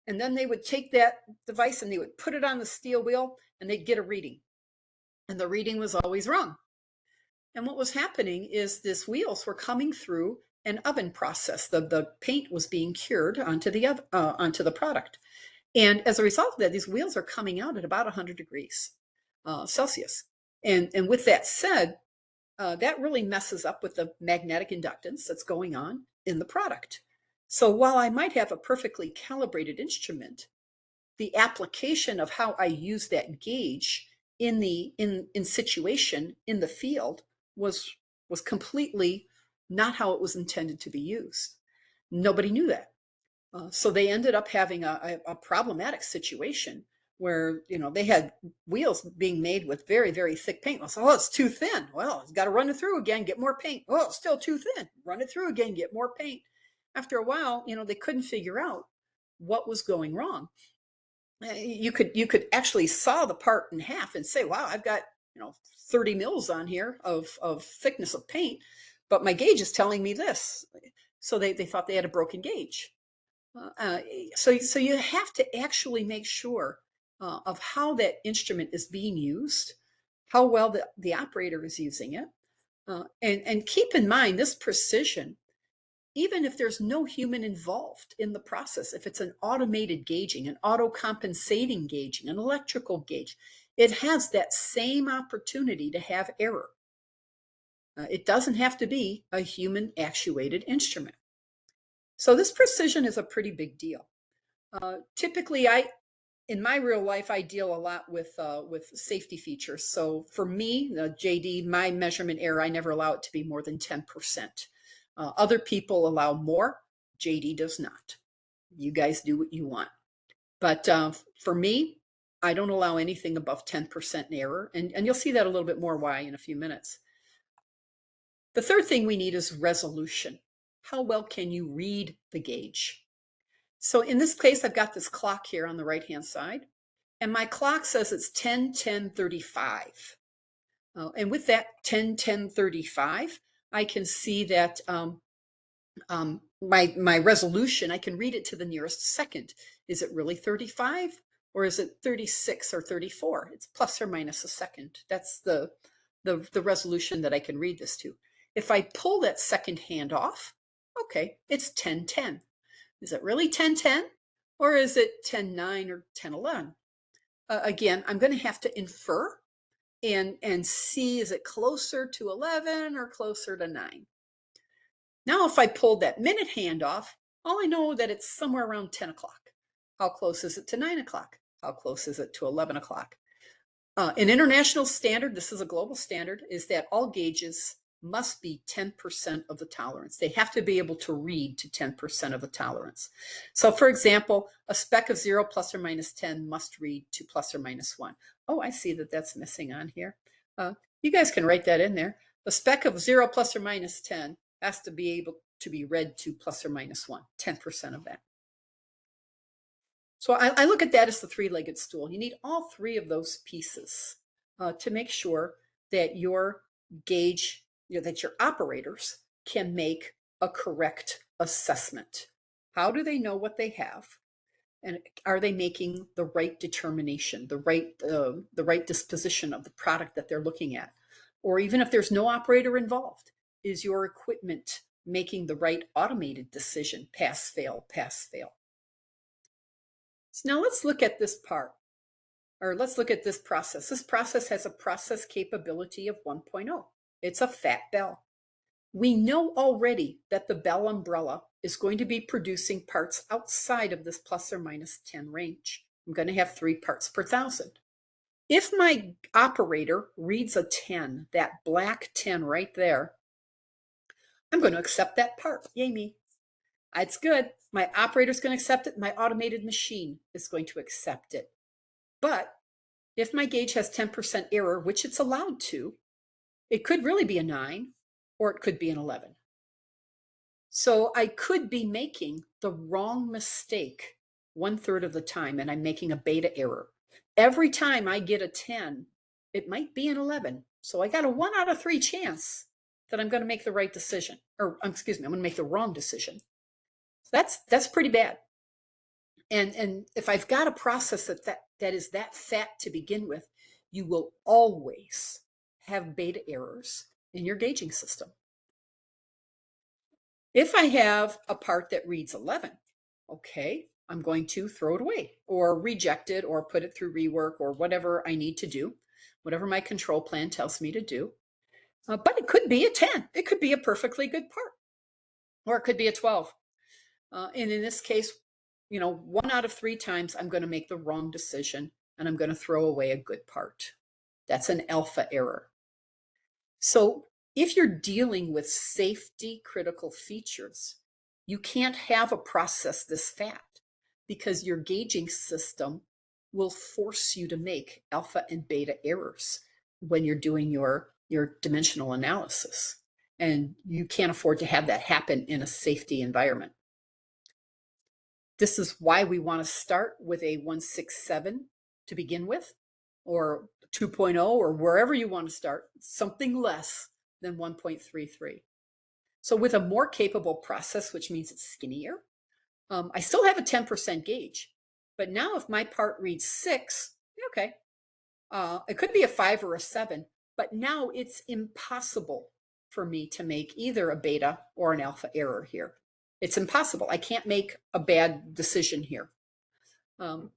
Speaker 2: And then they would take that device and they would put it on the steel wheel and they'd get a reading. And the reading was always wrong. And what was happening is these wheels were coming through an oven process. The paint was being cured onto the product. And as a result of that, these wheels are coming out at about 100 degrees Celsius. And with that said, that really messes up with the magnetic inductance that's going on in the product. So while I might have a perfectly calibrated instrument, the application of how I use that gauge in the in situation in the field was completely not how it was intended to be used. Nobody knew that. So they ended up having a problematic situation where, you know, they had wheels being made with very, very thick paint. Well, so, oh, it's too thin. Well, it's got to run it through again, get more paint. Oh, it's still too thin. Run it through again, get more paint. After a while, you know, they couldn't figure out what was going wrong. You could actually saw the part in half and say, wow, I've got, you know, 30 mils on here of thickness of paint, but my gauge is telling me this. So they thought they had a broken gauge. Uh, so you have to actually make sure of how that instrument is being used, how well the operator is using it, and keep in mind this precision. Even if there's no human involved in the process, if it's an automated gauging, an auto compensating gauging, an electrical gauge, it has that same opportunity to have error. It doesn't have to be a human actuated instrument. So this precision is a pretty big deal. Typically, in my real life, I deal a lot with safety features. So for me, the JD, my measurement error, I never allow it to be more than 10%. Other people allow more. JD does not. You guys do what you want. But for me, I don't allow anything above 10% in error. And you'll see that a little bit more why in a few minutes. The third thing we need is resolution. How well can you read the gauge? So in this case, I've got this clock here on the right-hand side, and my clock says it's 10:10:35. And with that 10:10:35, I can see that my resolution, I can read it to the nearest second. Is it really 35 or is it 36 or 34? It's plus or minus a second. That's the resolution that I can read this to. If I pull that second hand off, okay, it's 10:10. Is it really 10:10 or is it 10:9 or 10:11? Again, I'm going to have to infer and see, is it closer to 11 or closer to 9? Now, if I pulled that minute hand off, all I know that it's somewhere around 10 o'clock. How close is it to 9 o'clock? How close is it to 11 o'clock? An international standard, this is a global standard, is that all gauges must be 10% of the tolerance. They have to be able to read to 10% of the tolerance. So for example, a spec of 0 plus or minus 10 must read to plus or minus 1. Oh, I see that that's missing on here. You guys can write that in there. A spec of 0 plus or minus 10 has to be able to be read to plus or minus 1, 10% of that. So I look at that as the three-legged stool. You need all three of those pieces to make sure that your gauge, that your operators can make a correct assessment. How do they know what they have? And are they making the right determination, the right disposition of the product that they're looking at? Or even if there's no operator involved, is your equipment making the right automated decision, pass, fail, pass, fail? So now let's look at this part, or let's look at this process. This process has a process capability of 1.0. It's a fat bell. We know already that the bell umbrella is going to be producing parts outside of this plus or minus 10 range. I'm going to have 3 parts per thousand. If my operator reads a 10, that black 10 right there, I'm going to accept that part. Yay me. It's good. My operator's going to accept it. My automated machine is going to accept it. But if my gauge has 10% error, which it's allowed to, it could really be a 9 or it could be an 11. So I could be making the wrong mistake 1/3 of the time, and I'm making a beta error. Every time I get a 10, it might be an 11. So I got a 1 out of 3 chance that I'm going to make the right decision, or excuse me, I'm going to make the wrong decision. That's pretty bad. And if I've got a process that is that fat to begin with, you will always have beta errors in your gauging system. If I have a part that reads 11, okay, I'm going to throw it away or reject it or put it through rework or whatever I need to do, whatever my control plan tells me to do. But it could be a 10. It could be a perfectly good part, or it could be a 12. And in this case, 1 out of 3 times I'm going to make the wrong decision and I'm going to throw away a good part. That's an alpha error. So if you're dealing with safety critical features, you can't have a process this fat because your gauging system will force you to make alpha and beta errors when you're doing your dimensional analysis. And you can't afford to have that happen in a safety environment. This is why we want to start with a 167 to begin with, or 2.0, or wherever you want to start, something less than 1.33. So with a more capable process, which means it's skinnier, I still have a 10% gauge. But now if my part reads 6, okay, it could be a 5 or a 7, but now it's impossible for me to make either a beta or an alpha error here. It's impossible. I can't make a bad decision here. And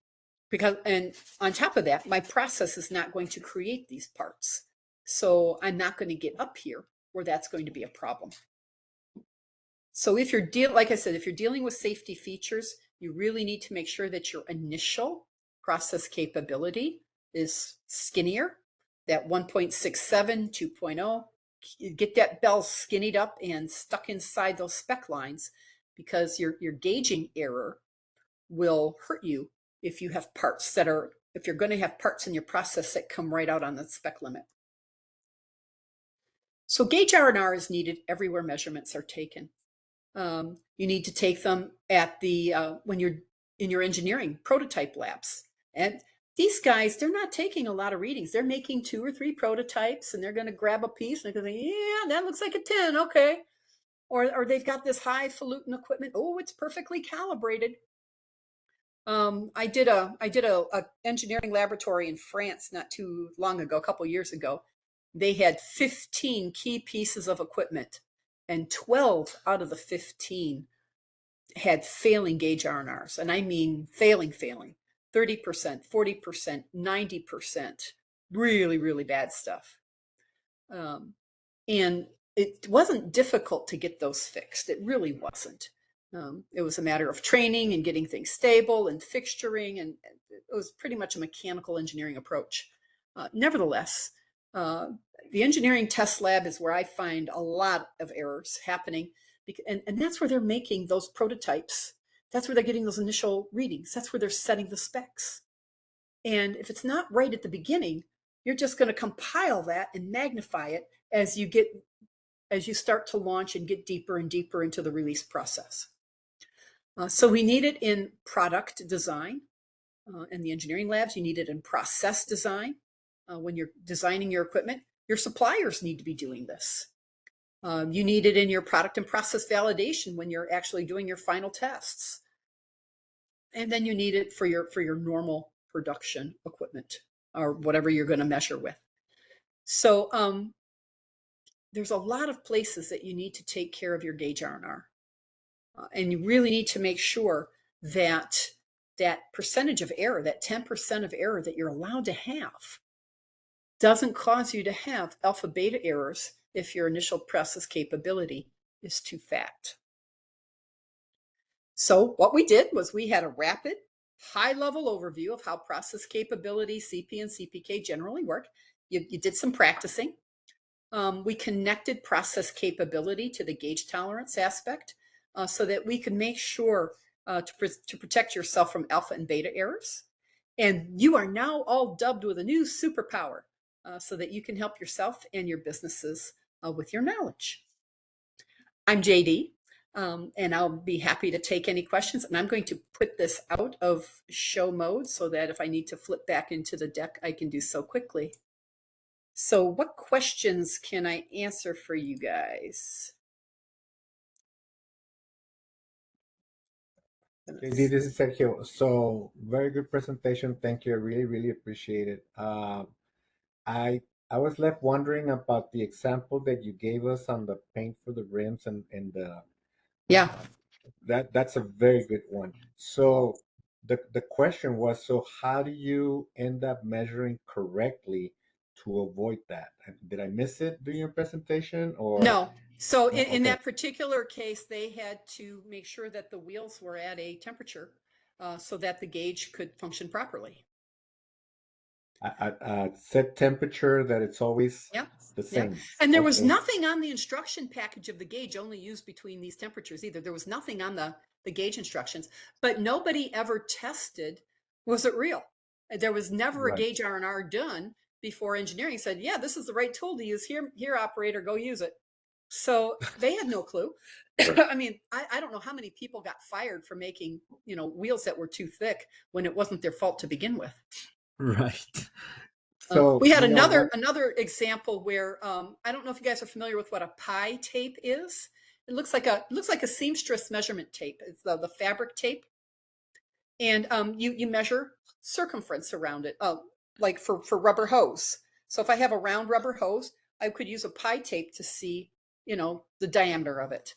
Speaker 2: on top of that, my process is not going to create these parts. So I'm not going to get up here where that's going to be a problem. So if you're like I said, if you're dealing with safety features, you really need to make sure that your initial process capability is skinnier, that 1.67, 2.0, get that bell skinnied up and stuck inside those spec lines, because your gauging error will hurt you if you have parts if you're going to have parts in your process that come right out on the spec limit. So gauge R&R is needed everywhere measurements are taken. You need to take them at when you're in your engineering prototype labs. And these guys, they're not taking a lot of readings. They're making 2 or 3 prototypes, and they're going to grab a piece and they're going to say, yeah, that looks like a 10, okay. Or they've got this highfalutin equipment. Oh, it's perfectly calibrated. I did a engineering laboratory in France not too long ago, a couple years ago. They had 15 key pieces of equipment, and 12 out of the 15 had failing gauge R&Rs. And I mean failing, 30%, 40%, 90%, really, really bad stuff. And it wasn't difficult to get those fixed. It really wasn't. It was a matter of training and getting things stable and fixturing, and it was pretty much a mechanical engineering approach. Nevertheless, the engineering test lab is where I find a lot of errors happening, and that's where they're making those prototypes. That's where they're getting those initial readings. That's where they're setting the specs. And if it's not right at the beginning, you're just going to compile that and magnify it as you start to launch and get deeper and deeper into the release process. So we need it in product design in the engineering labs. You need it in process design when you're designing your equipment. Your suppliers need to be doing this. You need it in your product and process validation when you're actually doing your final tests. And then you need it for your normal production equipment or whatever you're going to measure with. So there's a lot of places that you need to take care of your gauge R&R. And you really need to make sure that that percentage of error, that 10% of error that you're allowed to have, doesn't cause you to have alpha beta errors if your initial process capability is too fat. So what we did was we had a rapid, high-level overview of how process capability, CP and CPK generally work. You did some practicing. We connected process capability to the gauge tolerance aspect so that we could make sure to protect yourself from alpha and beta errors. And you are now all dubbed with a new superpower so that you can help yourself and your businesses with your knowledge. I'm JD, and I'll be happy to take any questions. And I'm going to put this out of show mode so that if I need to flip back into the deck, I can do so quickly. So what questions can I answer for you guys?
Speaker 3: JD, this is Sergio. So very good presentation. Thank you. I really, really appreciate it. I was left wondering about the example that you gave us on the paint for the rims and the
Speaker 2: Yeah.
Speaker 3: that's a very good one. So the question was, so how do you end up measuring correctly to avoid that? Did I miss it during your presentation or
Speaker 2: No. So
Speaker 3: no?
Speaker 2: in
Speaker 3: Okay.
Speaker 2: that particular case, they had to make sure that the wheels were at a temperature so that the gauge could function properly.
Speaker 3: Set temperature that it's always
Speaker 2: Yeah,
Speaker 3: the
Speaker 2: yeah.
Speaker 3: same.
Speaker 2: And there was
Speaker 3: Okay.
Speaker 2: nothing on the instruction package of the gauge only used between these temperatures either. There was nothing on the gauge instructions, but nobody ever tested, was it real? There was never a
Speaker 3: Right.
Speaker 2: gauge R&R done before engineering said, yeah, this is the right tool to use. Here, operator, go use it. So they had no clue. I mean, I don't know how many people got fired for making, wheels that were too thick when it wasn't their fault to begin with.
Speaker 3: Right. So,
Speaker 2: We had
Speaker 3: what?
Speaker 2: another example where I don't know if you guys are familiar with what a pie tape is. It looks like a seamstress measurement tape. It's the fabric tape, and you measure circumference around it, like for rubber hose. So if I have a round rubber hose, I could use a pie tape to see the diameter of it.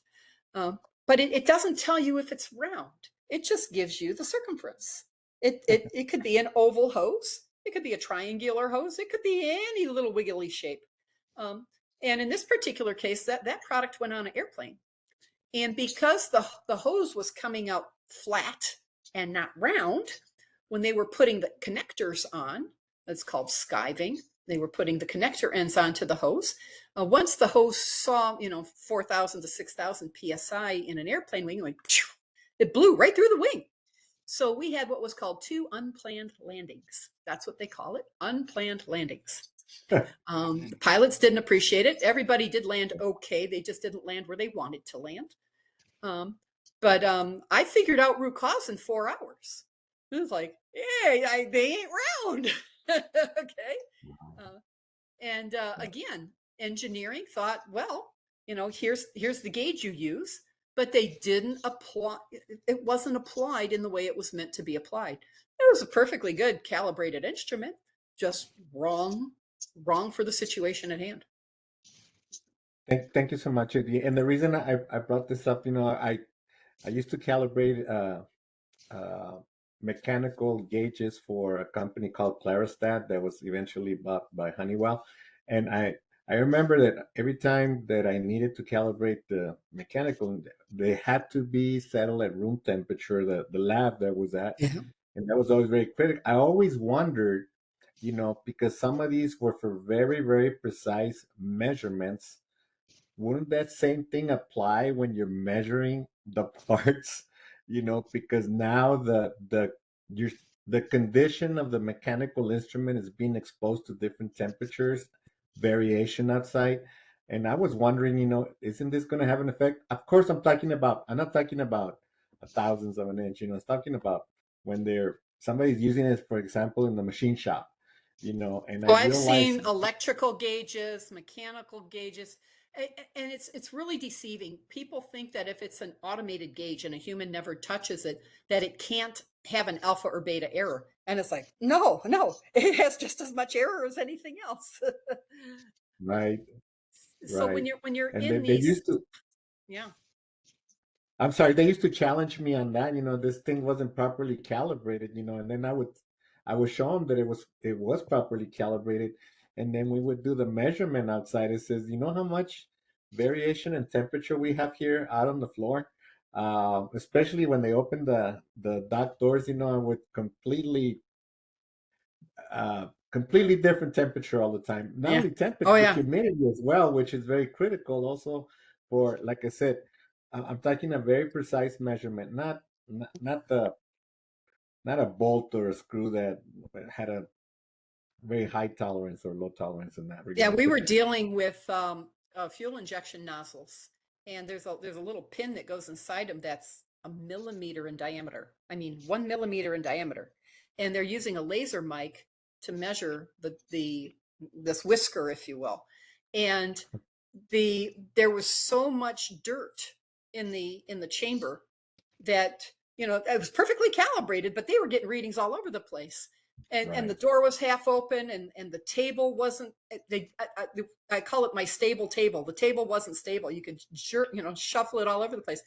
Speaker 2: But it doesn't tell you if it's round. It just gives you the circumference. It could be an oval hose. It could be a triangular hose. It could be any little wiggly shape. And in this particular case, that product went on an airplane. And because the hose was coming out flat and not round, when they were putting the connectors on, that's called skiving, they were putting the connector ends onto the hose. Once the hose saw, 4,000 to 6,000 psi in an airplane wing, it blew right through the wing. So we had what was called 2 unplanned landings. That's what they call it, unplanned landings. The pilots didn't appreciate it. Everybody did land okay. They just didn't land where they wanted to land. But I figured out root cause in 4 hours. It was like, yeah, they ain't round. Okay. And again, engineering thought, well, here's the gauge you use, but they didn't apply. It wasn't applied in the way it was meant to be applied. It was a perfectly good calibrated instrument, just wrong for the situation at hand.
Speaker 3: Thank you so much. And the reason I brought this up, I used to calibrate mechanical gauges for a company called Clarostat that was eventually bought by Honeywell. And I remember that every time that I needed to calibrate the mechanical, they had to be settled at room temperature, the lab that was at.
Speaker 2: Yeah.
Speaker 3: And that was always very critical. I always wondered, because some of these were for very, very precise measurements, wouldn't that same thing apply when you're measuring the parts? Because now your the condition of the mechanical instrument is being exposed to different temperatures, variation outside. And I was wondering, isn't this going to have an effect? Of course, I'm not talking about a thousandth of an inch. I'm talking about when somebody's using it, for example, in the machine shop. And I
Speaker 2: I've
Speaker 3: realized.
Speaker 2: seen electrical gauges, mechanical gauges, and it's really deceiving. People think that if it's an automated gauge and a human never touches it, that it can't have an alpha or beta error. And it's like, no, it has just as much error as anything else.
Speaker 3: Right,
Speaker 2: So
Speaker 3: right.
Speaker 2: when you're
Speaker 3: And
Speaker 2: in
Speaker 3: they
Speaker 2: these,
Speaker 3: used to,
Speaker 2: yeah.
Speaker 3: I'm sorry, they used to challenge me on that. This thing wasn't properly calibrated. And then I would show them that it was properly calibrated, and then we would do the measurement outside. It says, how much variation in temperature we have here out on the floor, especially when they open the dock doors. With completely different temperature all the time. Not
Speaker 2: Yeah.
Speaker 3: only temperature,
Speaker 2: Oh
Speaker 3: but
Speaker 2: yeah.
Speaker 3: humidity as well, which is very critical also for, like I said, I'm talking a very precise measurement, not a bolt or a screw that had a very high tolerance or low tolerance in that
Speaker 2: Yeah,
Speaker 3: regard.
Speaker 2: we
Speaker 3: But
Speaker 2: were dealing with fuel injection nozzles, and there's a little pin that goes inside them that's a millimeter in diameter. I mean, 1 millimeter in diameter, and they're using a laser mic to measure this whisker, if you will. And there was so much dirt in the chamber that it was perfectly calibrated, but they were getting readings all over the place. And the
Speaker 3: right,
Speaker 2: door was half open, and the table wasn't. I call it my stable table. The table wasn't stable. You could shuffle it all over the place.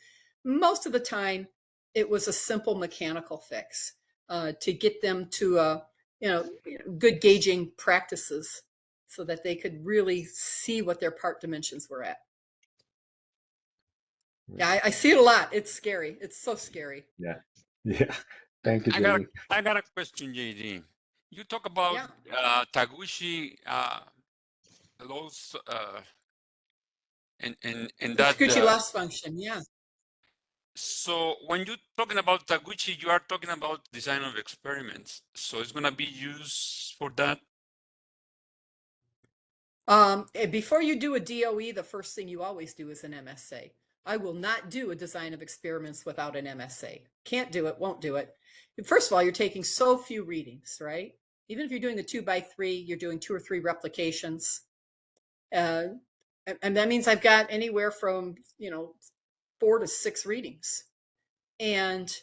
Speaker 2: Most of the time, it was a simple mechanical fix to get them to good gauging practices, so that they could really see what their part dimensions were at.
Speaker 3: right.
Speaker 2: Yeah, I see it a lot. It's scary. It's so scary.
Speaker 3: Yeah, yeah. Thank you, JD.
Speaker 1: I got a question, JD. You talk about Taguchi laws and
Speaker 2: The
Speaker 1: that.
Speaker 2: Taguchi loss function, yeah.
Speaker 1: So when you're talking about Taguchi, you are talking about design of experiments. So it's going to be used for that.
Speaker 2: Before you do a DOE, the first thing you always do is an MSA. I will not do a design of experiments without an MSA. Can't do it, won't do it. First of all, you're taking so few readings, right? Even if you're doing the 2x3, you're doing 2 or 3 replications. And that means I've got anywhere from, 4 to 6 readings. And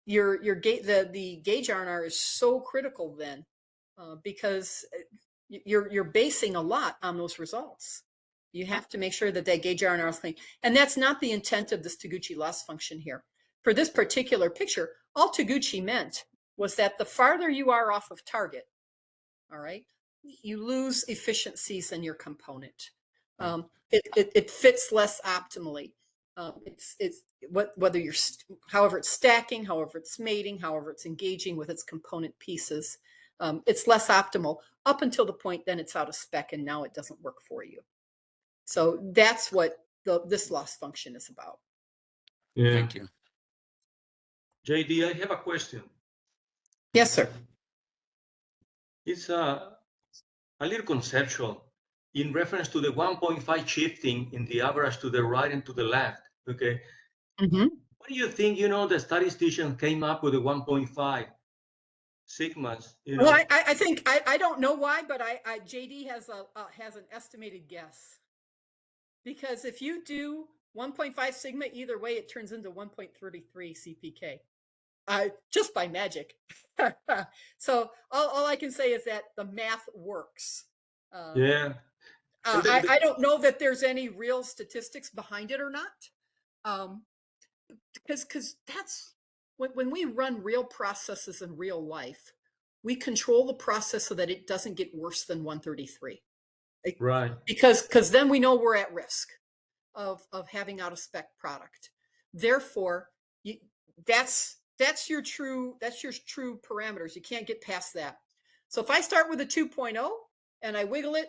Speaker 2: your the gauge R&R is so critical then, because you're basing a lot on those results. You have to make sure that gauge R&R is clean. And that's not the intent of this Taguchi loss function here. For this particular picture, all Taguchi meant was that the farther you are off of target, all right, you lose efficiencies in your component. It fits less optimally. It's whether you're, however it's stacking, however it's mating, however it's engaging with its component pieces, it's less optimal up until the point then it's out of spec and now it doesn't work for you. So that's what this loss function is about.
Speaker 4: Yeah.
Speaker 1: Thank you.
Speaker 4: JD, I have a question.
Speaker 2: Yes, sir.
Speaker 4: It's a little conceptual in reference to the 1.5 shifting in the average to the right and to the left. Okay.
Speaker 2: Mm-hmm.
Speaker 4: What do you think, the statistician came up with the 1.5 sigmas?
Speaker 2: Well, I think I don't know why, but JD has an estimated guess. Because if you do 1.5 sigma, either way, it turns into 1.33 CPK, just by magic. So all I can say is that the math works.
Speaker 4: Yeah.
Speaker 2: I don't know that there's any real statistics behind it or not. Because that's when we run real processes in real life, we control the process so that it doesn't get worse than 133.
Speaker 4: Right.
Speaker 2: Because then we know we're at risk of having out of spec product. Therefore, that's your true parameters. You can't get past that. So if I start with a 2.0 and I wiggle it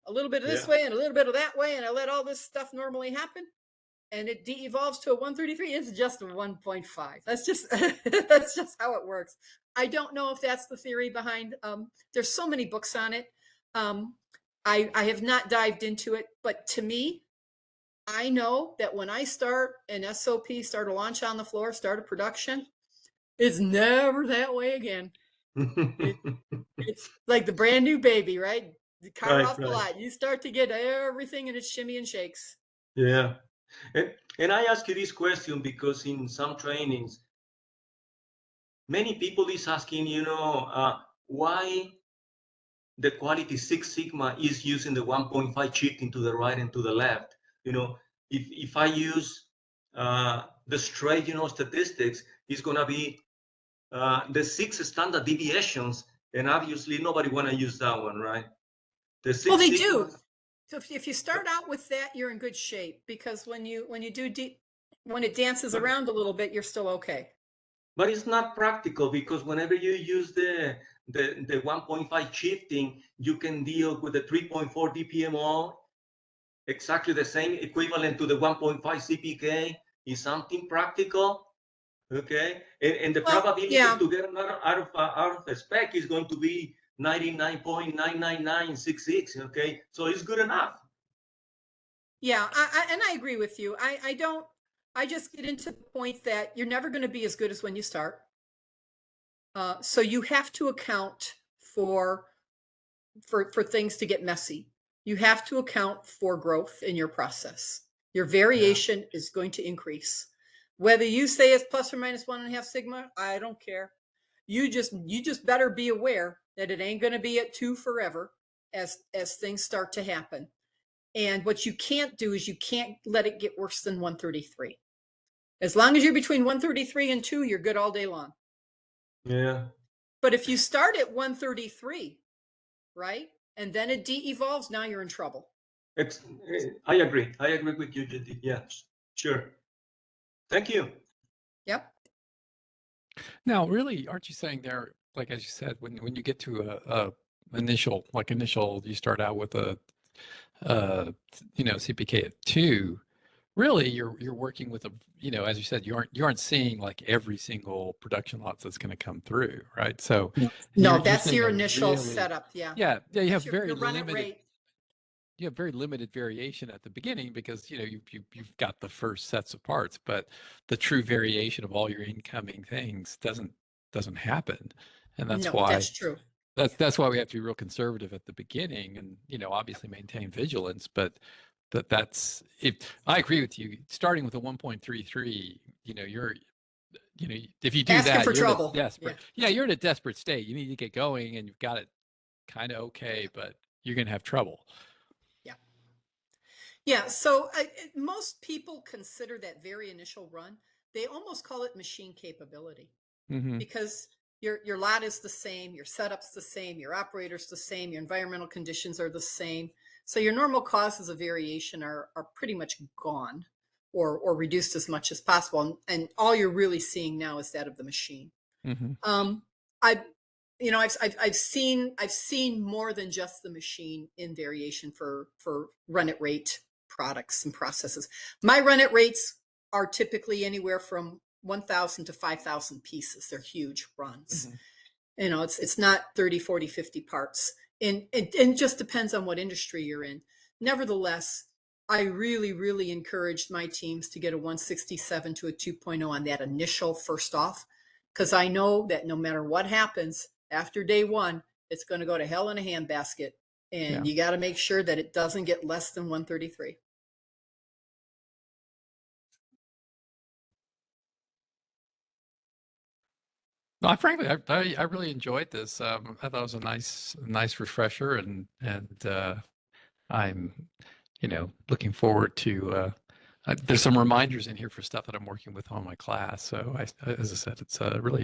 Speaker 2: a little bit of this way and a little bit of that way, and I let all this stuff normally happen, and it de-evolves to a 133, it's just a 1.5. That's just that's just how it works. I don't know if that's the theory behind. There's so many books on it. I have not dived into it, but to me, I know that when I start an SOP, start a launch on the floor, start a production, it's never that way again. It's like the brand new baby, right? The car off the lot. You start to get everything and it's shimmy and shakes.
Speaker 4: Yeah. And I ask you this question because in some trainings, many people is asking, why the quality Six Sigma is using the 1.5 shifting to the right and to the left. If I use the straight, statistics, it's going to be the 6 standard deviations, and obviously nobody want to use that one, right? The Six
Speaker 2: Well, they
Speaker 4: Sigma,
Speaker 2: do. So if you start out with that, you're in good shape, because when it dances around a little bit, you're still okay.
Speaker 4: But it's not practical, because whenever you use the 1.5 shifting, you can deal with the 3.4 DPMO, exactly the same, equivalent to the 1.5 CPK. Is something practical, okay? And the probability to get out of the spec is going to be 99.99966, okay? So it's good enough.
Speaker 2: Yeah, and I agree with you. I just get into the point that you're never going to be as good as when you start. So you have to account for things to get messy. You have to account for growth in your process. Your variation is going to increase. Whether you say it's plus or minus 1.5 sigma, I don't care. You just better be aware that it ain't going to be at 2 forever as things start to happen. And what you can't do is you can't let it get worse than 133. As long as you're between 133 and 2, you're good all day long.
Speaker 4: Yeah.
Speaker 2: But if you start at 133, right, and then it de-evolves, now you're in trouble.
Speaker 4: I agree. I agree with you, Judy. Yeah, sure. Thank you.
Speaker 2: Yep.
Speaker 5: Now, really, aren't you saying there, like as you said, when you get to a initial, you start out with a CPK of 2, really you're working with a, as you said, you aren't seeing like every single production lot that's going to come through, right? So
Speaker 2: No,
Speaker 5: you're
Speaker 2: that's
Speaker 5: seeing
Speaker 2: your
Speaker 5: a
Speaker 2: initial
Speaker 5: really,
Speaker 2: setup. Yeah.
Speaker 5: yeah, you have
Speaker 2: That's
Speaker 5: very
Speaker 2: your run it
Speaker 5: limited,
Speaker 2: rate.
Speaker 5: you have very limited variation at the beginning because you've got the first sets of parts, but the true variation of all your incoming things doesn't happen, and that's
Speaker 2: No,
Speaker 5: why
Speaker 2: that's true.
Speaker 5: that's why we have to be real conservative at the beginning, and obviously maintain vigilance. But that's if I agree with you, starting with a 1.33, you're if you do
Speaker 2: Asking
Speaker 5: that,
Speaker 2: for
Speaker 5: you're in a
Speaker 2: trouble.
Speaker 5: desperate,
Speaker 2: Yeah.
Speaker 5: you're in a desperate state. You need to get going, and you've got it kind of okay, but you're going to have trouble.
Speaker 2: Yeah. So most people consider that very initial run, they almost call it machine capability,
Speaker 5: Mm-hmm.
Speaker 2: because your lot is the same, your setup's the same, your operator's the same, your environmental conditions are the same. So your normal causes of variation are pretty much gone, or reduced as much as possible. And all you're really seeing now is that of the machine.
Speaker 5: Mm-hmm.
Speaker 2: I've seen more than just the machine in variation for run at rate products and processes. My run at rates are typically anywhere from 1,000 to 5,000 pieces. They're huge runs.
Speaker 5: Mm-hmm.
Speaker 2: It's not 30, 40, 50 parts. And it just depends on what industry you're in. Nevertheless, I really, really encouraged my teams to get a 167 to a 2.0 on that initial first off, because I know that no matter what happens after day one, it's going to go to hell in a handbasket. And you got to make sure that it doesn't get less than 133.
Speaker 5: No, frankly, I really enjoyed this. I thought it was a nice refresher, and I'm, looking forward to. There's some reminders in here for stuff that I'm working with on my class. So as I said, it's really